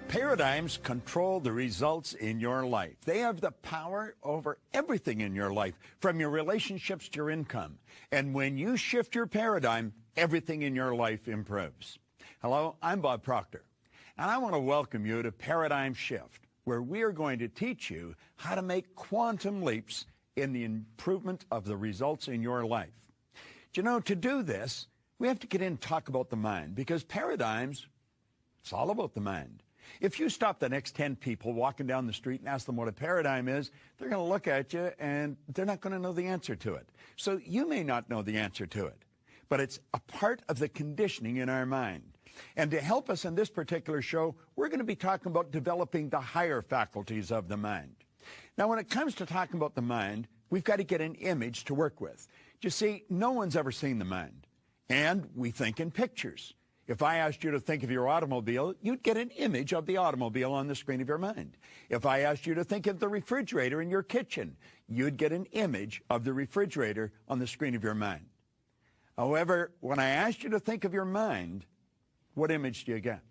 Paradigms control the results in your life. They have the power over everything in your life, from your relationships to your income. And when you shift your paradigm, everything in your life improves. Hello, I'm Bob Proctor, and I want to welcome you to Paradigm Shift, where we are going to teach you how to make quantum leaps in the improvement of the results in your life. You know, to do this, we have to get in and talk about the mind, because paradigms, it's all about the mind. If you stop the next 10 people walking down the street and ask them what a paradigm is, they're going to look at you and they're not going to know the answer to it. So you may not know the answer to it, but it's a part of the conditioning in our mind. And to help us in this particular show, we're going to be talking about developing the higher faculties of the mind. Now, when it comes to talking about the mind, we've got to get an image to work with. You see, no one's ever seen the mind, and we think in pictures. If I asked you to think of your automobile, you'd get an image of the automobile on the screen of your mind. If I asked you to think of the refrigerator in your kitchen, you'd get an image of the refrigerator on the screen of your mind. However, when I asked you to think of your mind, what image do you get?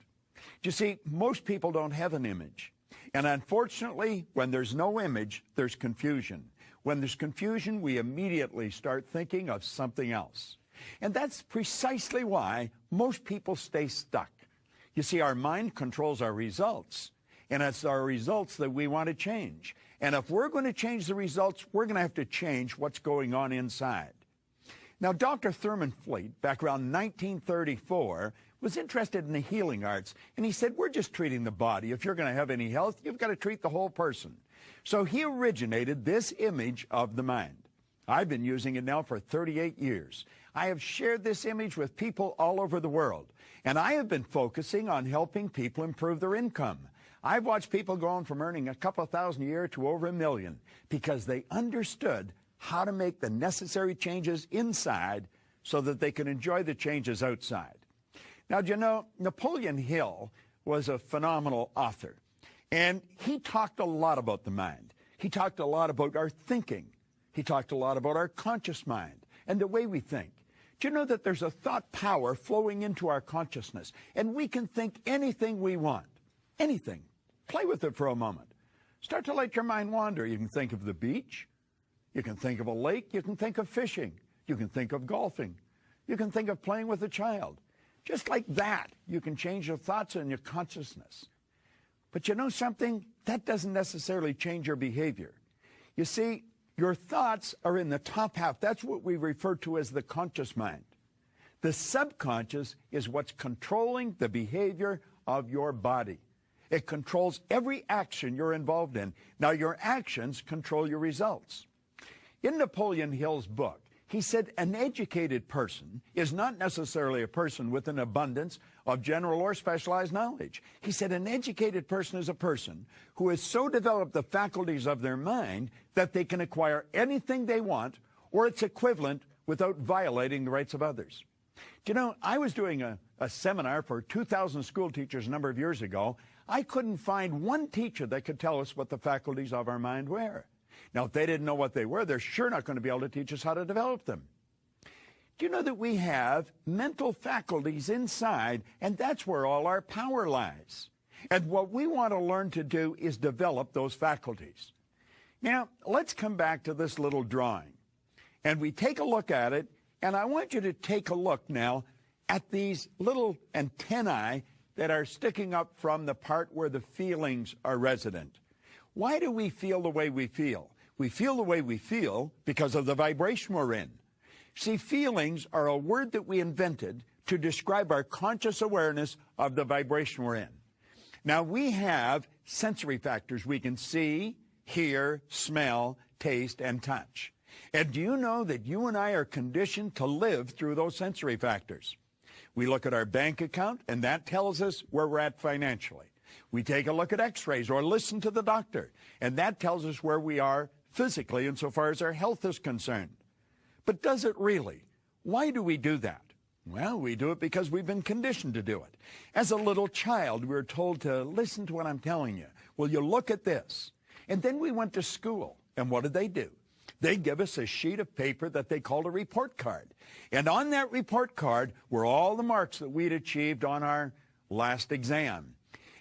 You see, most people don't have an image. And unfortunately, when there's no image, there's confusion. When there's confusion, we immediately start thinking of something else. And that's precisely why most people stay stuck. You see, our mind controls our results, and it's our results that we want to change. And if we're going to change the results, we're going to have to change what's going on inside. Now, Dr. Thurman Fleet, back around 1934, was interested in the healing arts, and he said, we're just treating the body. If you're going to have any health, you've got to treat the whole person. So he originated this image of the mind. I've been using it now for 38 years. I have shared this image with people all over the world, and I have been focusing on helping people improve their income. I've watched people going from earning a couple of thousand a year to over $1 million because they understood how to make the necessary changes inside so that they can enjoy the changes outside. Now, you know, Napoleon Hill was a phenomenal author, and he talked a lot about the mind. He talked a lot about our thinking. He talked a lot about our conscious mind and the way we think. Do you know that there's a thought power flowing into our consciousness, and we can think anything we want, anything. Play with it for a moment. Start to let your mind wander. You can think of the beach. You can think of a lake. You can think of fishing. You can think of golfing. You can think of playing with a child. Just like that, you can change your thoughts and your consciousness. But you know something? That doesn't necessarily change your behavior. You see, your thoughts are in the top half. That's what we refer to as the conscious mind. The subconscious is what's controlling the behavior of your body. It controls every action you're involved in. Now, your actions control your results. In Napoleon Hill's book, he said an educated person is not necessarily a person with an abundance of general or specialized knowledge. He said an educated person is a person who has so developed the faculties of their mind that they can acquire anything they want or its equivalent without violating the rights of others. You know, I was doing a seminar for 2,000 school teachers a number of years ago. I couldn't find one teacher that could tell us what the faculties of our mind were. Now, if they didn't know what they were, they're sure not going to be able to teach us how to develop them. Do you know that we have mental faculties inside, and that's where all our power lies? And what we want to learn to do is develop those faculties. Now, let's come back to this little drawing. And we take a look at it, and I want you to take a look now at these little antennae that are sticking up from the part where the feelings are resident. Why do we feel the way we feel? We feel the way we feel because of the vibration we're in. See, feelings are a word that we invented to describe our conscious awareness of the vibration we're in. Now, we have sensory factors. We can see, hear, smell, taste, and touch. And do you know that you and I are conditioned to live through those sensory factors? We look at our bank account, and that tells us where we're at financially. We take a look at x-rays or listen to the doctor, and that tells us where we are physically insofar as our health is concerned. But does it really? Why do we do that? Well, we do it because we've been conditioned to do it. As a little child, we were told to listen to what I'm telling you. Well, you look at this. And then we went to school, and what did they do? They give us a sheet of paper that they called a report card. And on that report card were all the marks that we'd achieved on our last exam.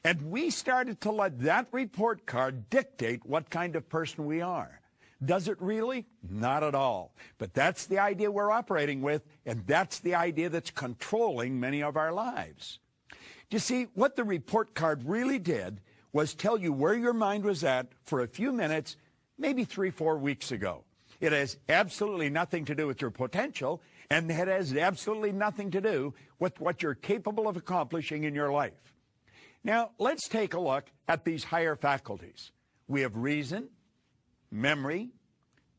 And we started to let that report card dictate what kind of person we are. Does it really? Not at all. But that's the idea we're operating with, and that's the idea that's controlling many of our lives. You see, what the report card really did was tell you where your mind was at for a few minutes, maybe 3-4 weeks ago. It has absolutely nothing to do with your potential, and it has absolutely nothing to do with what you're capable of accomplishing in your life. Now, let's take a look at these higher faculties. We have reason, memory,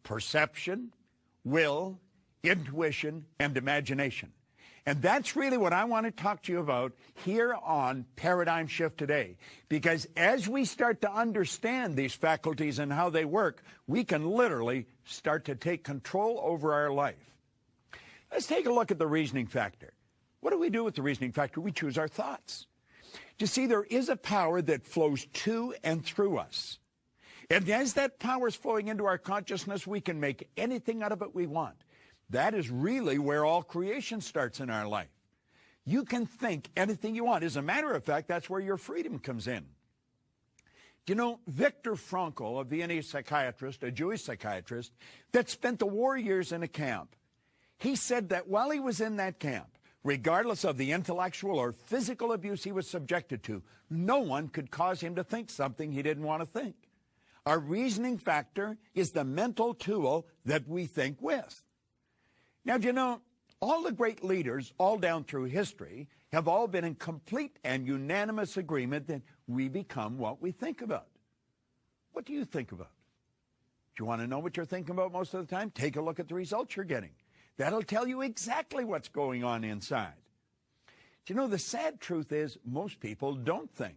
perception, will, intuition, and imagination. And that's really what I want to talk to you about here on Paradigm Shift today. Because as we start to understand these faculties and how they work, we can literally start to take control over our life. Let's take a look at the reasoning factor. What do we do with the reasoning factor? We choose our thoughts. You see, there is a power that flows to and through us. And as that power is flowing into our consciousness, we can make anything out of it we want. That is really where all creation starts in our life. You can think anything you want. As a matter of fact, that's where your freedom comes in. You know, Viktor Frankl, a Viennese psychiatrist, a Jewish psychiatrist, that spent the war years in a camp, he said that while he was in that camp, regardless of the intellectual or physical abuse he was subjected to, no one could cause him to think something he didn't want to think. Our reasoning factor is the mental tool that we think with. Now, you know, all the great leaders all down through history have all been in complete and unanimous agreement that we become what we think about. What do you think about? Do you want to know what you're thinking about most of the time? Take a look at the results you're getting. That'll tell you exactly what's going on inside. Do you know, the sad truth is most people don't think.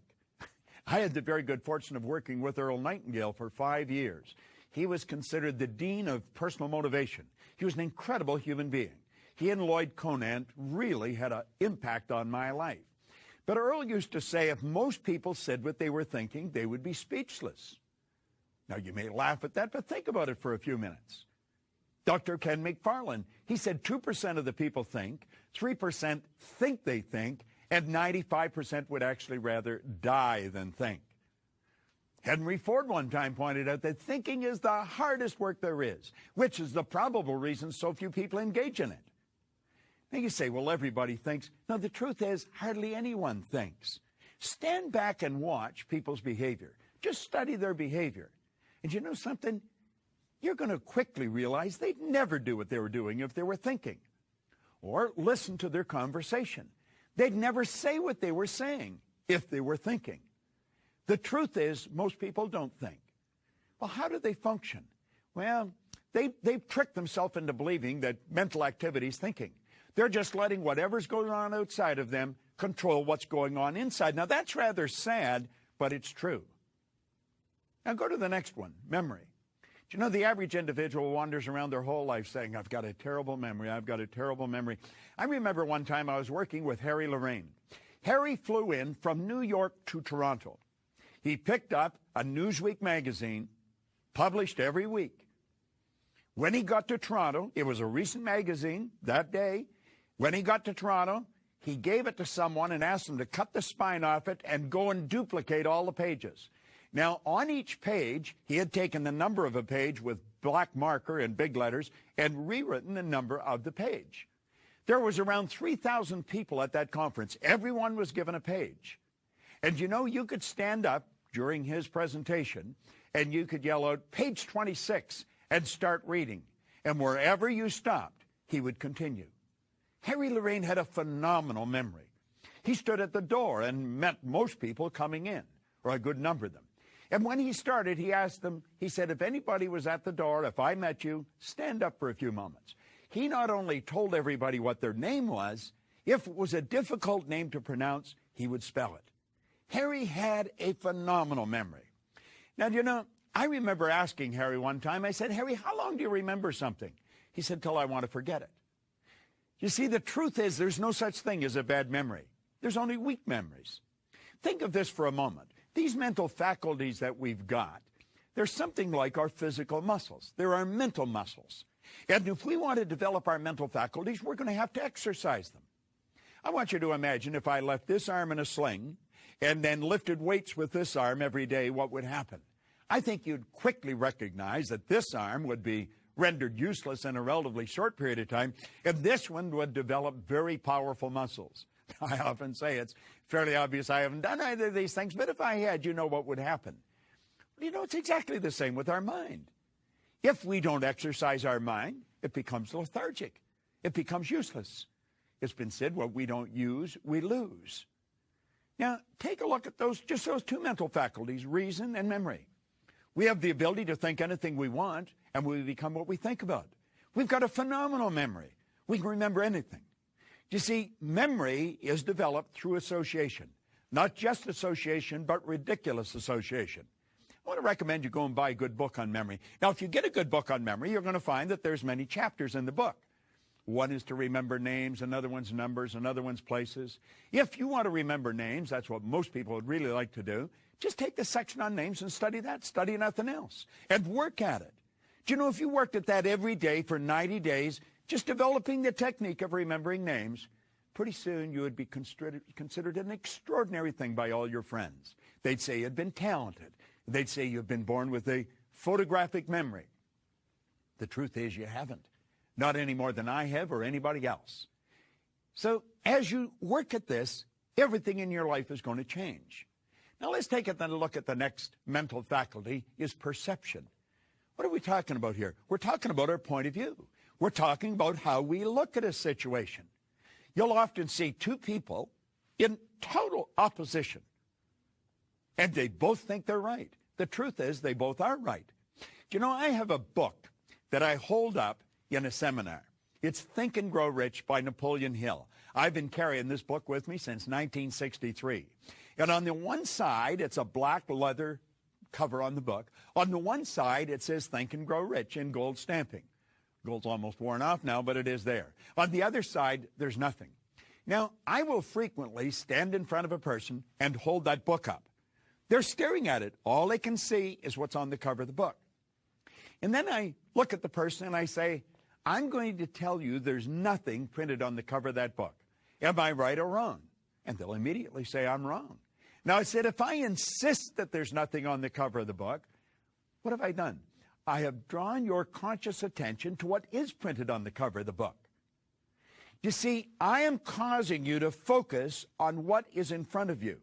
I had the very good fortune of working with Earl Nightingale for 5 years. He was considered the dean of personal motivation. He was an incredible human being. He and Lloyd Conant really had an impact on my life. But Earl used to say if most people said what they were thinking, they would be speechless. Now, you may laugh at that, but think about it for a few minutes. Dr. Ken McFarland, he said 2% of the people think, 3% think they think, and 95% would actually rather die than think. Henry Ford one time pointed out that thinking is the hardest work there is, which is the probable reason so few people engage in it. Now you say, well, everybody thinks. No, the truth is hardly anyone thinks. Stand back and watch people's behavior. Just study their behavior. And you know something? You're going to quickly realize they'd never do what they were doing if they were thinking. Or listen to their conversation. They'd never say what they were saying if they were thinking. The truth is, most people don't think. Well, how do they function? Well, they've tricked themselves into believing that mental activity is thinking. They're just letting whatever's going on outside of them control what's going on inside. Now, that's rather sad, but it's true. Now, go to the next one, memory. Do you know the average individual wanders around their whole life saying, I've got a terrible memory, I've got a terrible memory. I remember one time I was working with Harry Lorraine. Harry flew in from New York to Toronto. He picked up a Newsweek magazine, published every week. When he got to Toronto, it was a recent magazine that day. When he got to Toronto, he gave it to someone and asked them to cut the spine off it and go and duplicate all the pages. Now, on each page, he had taken the number of a page with black marker in big letters and rewritten the number of the page. There was around 3,000 people at that conference. Everyone was given a page. And you know, you could stand up during his presentation and you could yell out, page 26, and start reading. And wherever you stopped, he would continue. Harry Lorraine had a phenomenal memory. He stood at the door and met most people coming in, or a good number of them. And when he started, he asked them, he said, if anybody was at the door, if I met you, stand up for a few moments. He not only told everybody what their name was, if it was a difficult name to pronounce, he would spell it. Harry had a phenomenal memory. Now, you know, I remember asking Harry one time, I said, Harry, how long do you remember something? He said, till I want to forget it. You see, the truth is there's no such thing as a bad memory. There's only weak memories. Think of this for a moment. These mental faculties that we've got, they're something like our physical muscles. They're our mental muscles. And if we want to develop our mental faculties, we're going to have to exercise them. I want you to imagine if I left this arm in a sling and then lifted weights with this arm every day, what would happen? I think you'd quickly recognize that this arm would be rendered useless in a relatively short period of time, and this one would develop very powerful muscles. I often say it's fairly obvious I haven't done either of these things, but if I had, you know what would happen. You know, it's exactly the same with our mind. If we don't exercise our mind, it becomes lethargic. It becomes useless. It's been said, what we don't use, we lose. Now, take a look at those two mental faculties, reason and memory. We have the ability to think anything we want, and we become what we think about. We've got a phenomenal memory. We can remember anything. You see, memory is developed through association. Not just association, but ridiculous association. I want to recommend you go and buy a good book on memory. Now, if you get a good book on memory, you're going to find that there's many chapters in the book. One is to remember names, another one's numbers, another one's places. If you want to remember names, that's what most people would really like to do, just take the section on names and study that. Study nothing else. And work at it. Do you know, if you worked at that every day for 90 days, just developing the technique of remembering names, pretty soon you would be considered an extraordinary thing by all your friends. They'd say you'd been talented. They'd say you've been born with a photographic memory. The truth is you haven't. Not any more than I have or anybody else. So as you work at this, everything in your life is going to change. Now let's take a look at the next mental faculty, is perception. What are we talking about here? We're talking about our point of view. We're talking about how we look at a situation. You'll often see two people in total opposition, and they both think they're right. The truth is they both are right. Do you know, I have a book that I hold up in a seminar. It's Think and Grow Rich by Napoleon Hill. I've been carrying this book with me since 1963. And on the one side, it's a black leather cover on the book. On the one side, it says Think and Grow Rich in gold stamping. Gold's almost worn off now, but it is there. On the other side, there's nothing. Now, I will frequently stand in front of a person and hold that book up. They're staring at it. All they can see is what's on the cover of the book. And then I look at the person and I say, I'm going to tell you there's nothing printed on the cover of that book. Am I right or wrong? And they'll immediately say I'm wrong. Now, I said, if I insist that there's nothing on the cover of the book, what have I done? I have drawn your conscious attention to what is printed on the cover of the book. You see, I am causing you to focus on what is in front of you.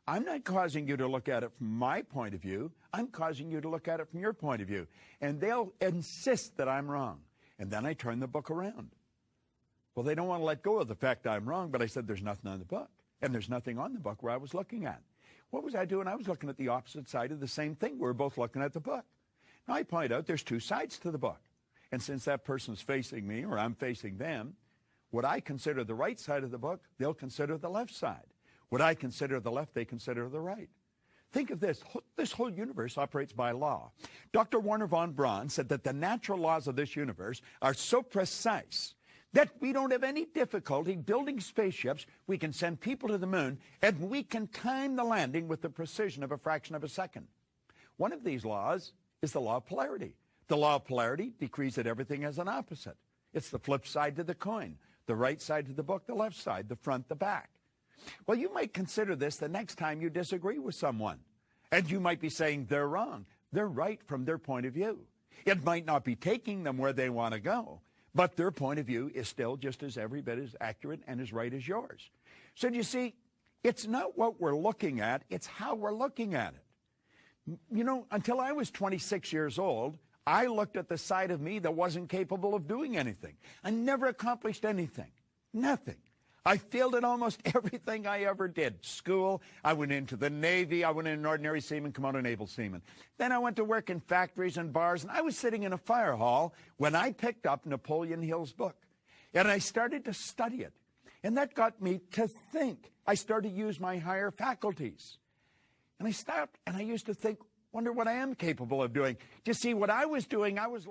I'm not causing you to look at it from my point of view. I'm causing you to look at it from your point of view. And they'll insist that I'm wrong. And then I turn the book around. Well, they don't want to let go of the fact I'm wrong, but I said there's nothing on the book. And there's nothing on the book where I was looking at. What was I doing? I was looking at the opposite side of the same thing. We were both looking at the book. Now, I point out there's two sides to the book. And since that person's facing me or I'm facing them, what I consider the right side of the book, they'll consider the left side. What I consider the left, they consider the right. Think of this. This whole universe operates by law. Dr. Wernher von Braun said that the natural laws of this universe are so precise that we don't have any difficulty building spaceships. We can send people to the moon, and we can time the landing with the precision of a fraction of a second. One of these laws is the law of polarity. The law of polarity decrees that everything has an opposite. It's the flip side to the coin, the right side to the book, the left side, the front, the back. Well, you might consider this the next time you disagree with someone. And you might be saying they're wrong. They're right from their point of view. It might not be taking them where they want to go, but their point of view is still just as every bit as accurate and as right as yours. So you see, it's not what we're looking at, it's how we're looking at it. You know, until I was 26 years old, I looked at the side of me that wasn't capable of doing anything. I never accomplished anything. Nothing. I failed at almost everything I ever did. School, I went into the Navy, I went in an ordinary seaman, come out a naval seaman. Then I went to work in factories and bars, and I was sitting in a fire hall when I picked up Napoleon Hill's book. And I started to study it. And that got me to think. I started to use my higher faculties. And I stopped, and I used to think, wonder what I am capable of doing. You see, what I was doing, I was looking